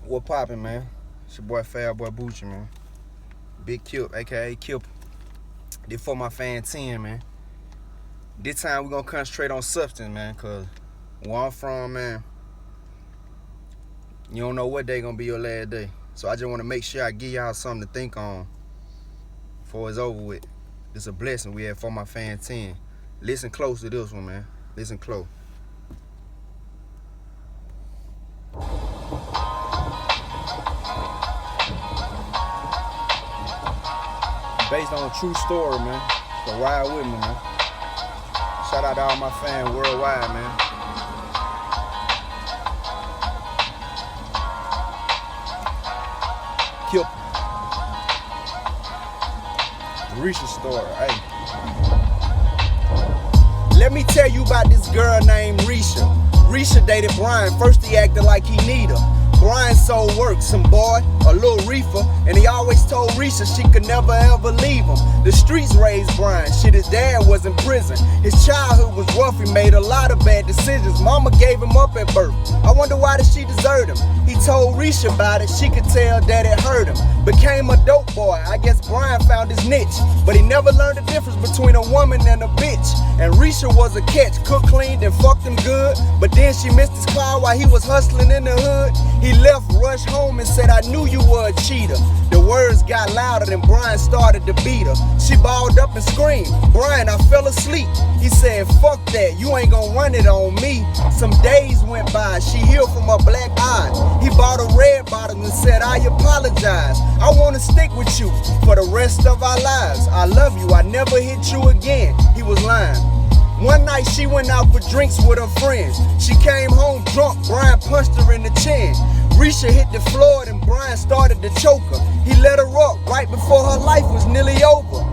What poppin', man? It's your boy Fab Boy Bucci, man. Big Kip, aka Kip. This for my fan 10, man. This time we gonna concentrate on substance, man, cause where I'm from, man, you don't know what day gonna be your last day. So I just wanna make sure I give y'all something to think on before it's over with. This a blessing we have for my fan 10. Listen close to this one, man. Listen close. Based on a true story, man. So ride with me, man. Shout out to all my fans worldwide, man. Kip. ReeshaStory, hey. Let me tell you about this girl named Reesha. Reesha dated Brian. First he acted like he need her. Brian sold work, some boy, a little reefer, and he always told Reesha she could never ever leave him. The streets raised Brian, shit, his dad was in prison. His childhood was rough, he made a lot of bad decisions. Mama gave him up at birth. I wonder why did she desert him? He told Reesha about it, she could tell that it hurt him. Became a dope boy, I guess Brian found his niche. But he never learned the difference between a woman and a bitch. And Reesha was a catch, cooked, cleaned, and fucked him good. But then she missed his car while he was hustling in the hood. He left, rushed home and said, I knew you were a cheater. The words got louder and Brian started to beat her. She balled up and screamed, Brian, I fell asleep. He said, fuck that, you ain't gonna run it on me. Some days went by, she healed from her black eye. He bought a red bottle and said, I apologize. I wanna stick with you for the rest of our lives. I love you, I never hit you again. He was lying. One night she went out for drinks with her friends. She came home drunk, Brian punched her in the chin. Reesha hit the floor and Brian started to choke her. He let her up right before her life was nearly over.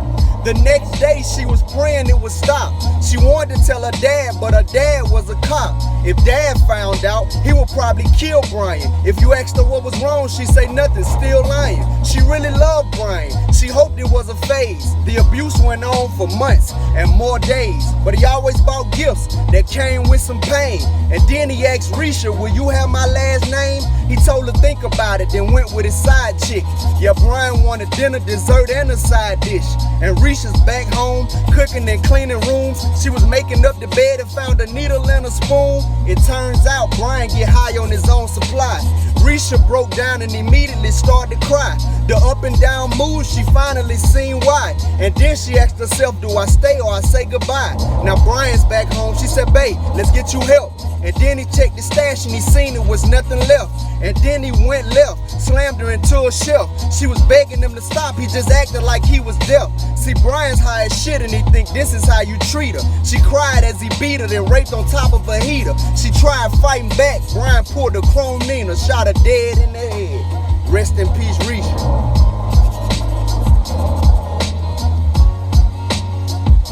The next day she was praying it would stop. She wanted to tell her dad, but her dad was a cop. If dad found out, he would probably kill Brian. If you asked her what was wrong, she'd say nothing, still lying. She really loved Brian. She hoped it was a phase. The abuse went on for months and more days. But he always bought gifts that came with some pain. And then he asked Reesha, will you have my last name? He told her think about it, then went with his side chick. Yeah, Brian wanted dinner, dessert, and a side dish. And Reesha's back home, cooking and cleaning rooms. She was making up the bed and found a needle and a spoon. It turns out Brian get high on his own supply. Reesha broke down and immediately started to cry. The up and down mood, she finally seen why. And then she asked herself, do I stay or I say goodbye? Now Brian's back home, she said, babe, let's get you help. And then he checked the stash and he seen it was nothing left. And then he went left, slammed her into a shelf. She was begging him to stop, he just acted like he was deaf. See, Brian's high as shit and he think this is how you treat her. She cried as he beat her, then raped on top of a heater. She tried fighting back, Brian pulled a chrome Nina, shot her dead in the head. Rest in peace, Reesha.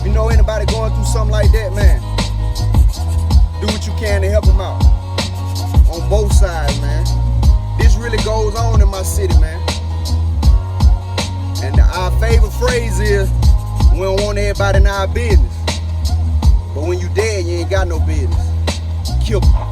You know anybody going through something like that, man, do what you can to help them out. On both sides, man. This really goes on in my city, man. And our favorite phrase is, we don't want everybody in our business. But when you dead, you ain't got no business. Kill 'em.